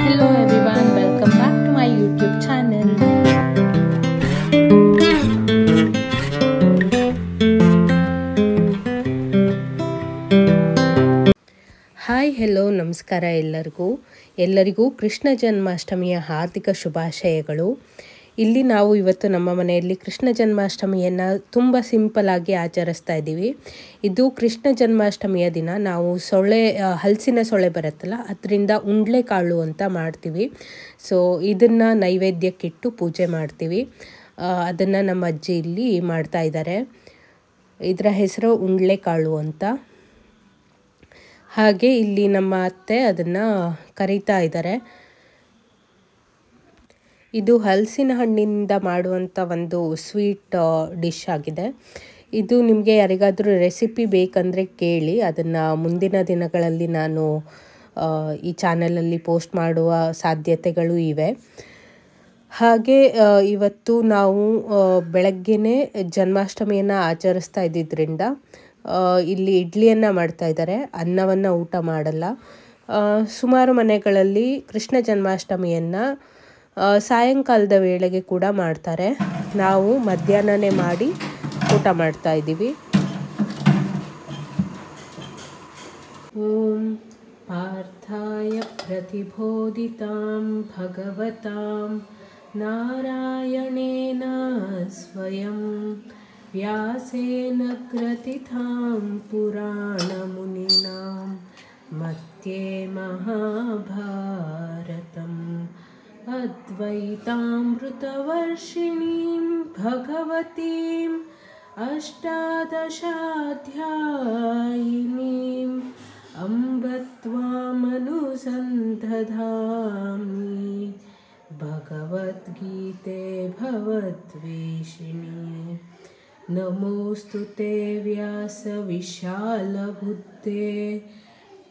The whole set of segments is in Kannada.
Hello everyone, welcome back to my YouTube channel. Hi hello ನಮಸ್ಕಾರ ಎಲ್ಲರಿಗೂ ಕೃಷ್ಣ ಜನ್ಮಾಷ್ಟಮಿಯ ಹಾರ್ದಿಕ ಶುಭಾಶಯಗಳು. ಇಲ್ಲಿ ನಾವು ಇವತ್ತು ನಮ್ಮ ಮನೆಯಲ್ಲಿ ಕೃಷ್ಣ ಜನ್ಮಾಷ್ಟಮಿಯನ್ನು ತುಂಬ ಸಿಂಪಲ್ ಆಗಿ ಆಚರಿಸ್ತಾ ಇದ್ದೀವಿ. ಇದು ಕೃಷ್ಣ ಜನ್ಮಾಷ್ಟಮಿಯ ದಿನ ನಾವು ಹಲಸಿನ ಸೊಳೆ ಬರುತ್ತಲ್ಲ ಅದರಿಂದ ಉಂಡ್ಲೆ ಕಾಳು ಅಂತ ಮಾಡ್ತೀವಿ. ಸೊ ಇದನ್ನು ನೈವೇದ್ಯಕ್ಕಿಟ್ಟು ಪೂಜೆ ಮಾಡ್ತೀವಿ. ಅದನ್ನು ನಮ್ಮ ಅಜ್ಜಿ ಇಲ್ಲಿ ಮಾಡ್ತಾ ಇದ್ದಾರೆ. ಇದರ ಹೆಸರು ಉಂಡ್ಲೆ ಕಾಳು ಅಂತ. ಹಾಗೆ ಇಲ್ಲಿ ನಮ್ಮ ಅತ್ತೆ ಅದನ್ನು ಕರೀತಾ ಇದ್ದಾರೆ. ಇದು ಹಲಸಿನ ಹಣ್ಣಿಂದ ಮಾಡುವಂಥ ಒಂದು ಸ್ವೀಟ್ ಡಿಶ್ ಆಗಿದೆ. ಇದು ನಿಮಗೆ ಯಾರಿಗಾದರೂ ರೆಸಿಪಿ ಬೇಕಂದರೆ ಕೇಳಿ, ಅದನ್ನು ಮುಂದಿನ ದಿನಗಳಲ್ಲಿ ನಾನು ಈ ಚಾನಲಲ್ಲಿ ಪೋಸ್ಟ್ ಮಾಡುವ ಸಾಧ್ಯತೆಗಳು ಇವೆ. ಹಾಗೆ ಇವತ್ತು ನಾವು ಬೆಳಗ್ಗೆನೇ ಜನ್ಮಾಷ್ಟಮಿಯನ್ನು ಆಚರಿಸ್ತಾ ಇದ್ದಿದ್ದರಿಂದ ಇಲ್ಲಿ ಇಡ್ಲಿಯನ್ನು ಮಾಡ್ತಾ ಇದ್ದಾರೆ, ಅನ್ನವನ್ನು ಊಟ ಮಾಡಲ್ಲ. ಸುಮಾರು ಮನೆಗಳಲ್ಲಿ ಕೃಷ್ಣ ಜನ್ಮಾಷ್ಟಮಿಯನ್ನು ಸಾಯಂಕಾಲದ ವೇಳೆಗೆ ಕೂಡ ಮಾಡ್ತಾರೆ. ನಾವು ಮಧ್ಯಾಹ್ನನೇ ಮಾಡಿ ಊಟ ಮಾಡ್ತಾ ಇದ್ದೀವಿ. ಓಂ ಪಾರ್ಥಾಯ ಪ್ರತಿಬೋಧಿತಾಂ ಭಗವತಾಂ ನಾರಾಯಣೇನ ಸ್ವಯಂ ವ್ಯಾಸೇನ ಗ್ರಥಿತಾಂ ಪುರಾಣಮುನಿನಾಂ ಮಧ್ಯೆ ಮಹಾಭಾರತಂ ಅದ್ವೈತಾಮೃತವರ್ಷಿಣೀಂ ಭಗವತೀಂ ಅಷ್ಟಾದಶಾಧ್ಯಾಯಿನೀಂ ಅಂಬ ತ್ವಾಮನುಸಂದಧಾಮಿ ಭಗವದ್ಗೀತೆ ಭವದ್ವೇಷಿಣಿ. ನಮೋಸ್ತುತೆ ವ್ಯಾಸ ವಿಶಾಲಬುದ್ಧೇ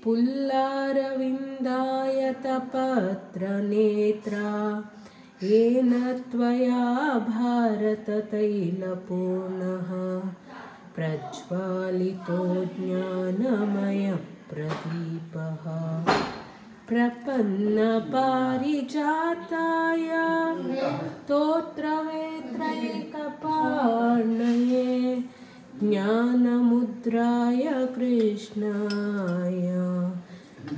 ಪುಲ್ಲಾರವಿಂದಾಯತಪತ್ರನೇತ್ರ ಯೇನ ತ್ವಯಾ ಭಾರತತೈಲಪೂರ್ಣಃ ಪ್ರಜ್ವಾಲಿತೋ ಜ್ಞಾನಮಯ ಪ್ರದೀಪಃ. ಪ್ರಪನ್ನ ಪಾರಿಜಾತಾಯ ಸ್ತೋತ್ರವೇತ್ರೈಕಪಾರ್ಣಯೇ ಜ್ಞಾನಮುದ್ರಾಯ ಕೃಷ್ಣಾಯ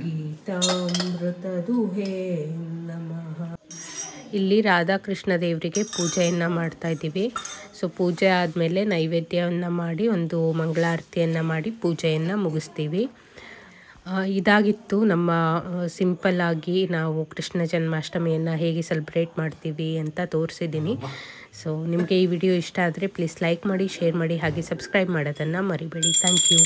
ಗೀತಾಮೃತದುಹೇ ನಮಃ. ಇಲ್ಲಿ ರಾಧಾಕೃಷ್ಣ ದೇವರಿಗೆ ಪೂಜೆಯನ್ನು ಮಾಡ್ತಾ ಇದ್ದೀವಿ. ಸೊ ಪೂಜೆ ಆದಮೇಲೆ ನೈವೇದ್ಯವನ್ನು ಮಾಡಿ ಒಂದು ಮಂಗಳಾರತಿಯನ್ನು ಮಾಡಿ ಪೂಜೆಯನ್ನು ಮುಗಿಸ್ತೀವಿ. ಇದಾಗಿತ್ತು ನಮ್ಮ ಸಿಂಪಲ್ಲಾಗಿ ನಾವು ಕೃಷ್ಣ ಜನ್ಮಾಷ್ಟಮಿಯನ್ನು ಹೇಗೆ ಸೆಲೆಬ್ರೇಟ್ ಮಾಡ್ತೀವಿ ಅಂತ ತೋರಿಸಿದ್ದೀನಿ. ಸೊ ನಿಮಗೆ ಈ ವಿಡಿಯೋ ಇಷ್ಟ ಆದರೆ ಪ್ಲೀಸ್ ಲೈಕ್ ಮಾಡಿ, ಶೇರ್ ಮಾಡಿ, ಹಾಗೆ ಸಬ್ಸ್ಕ್ರೈಬ್ ಮಾಡೋದನ್ನು ಮರಿಬೇಡಿ. Thank you.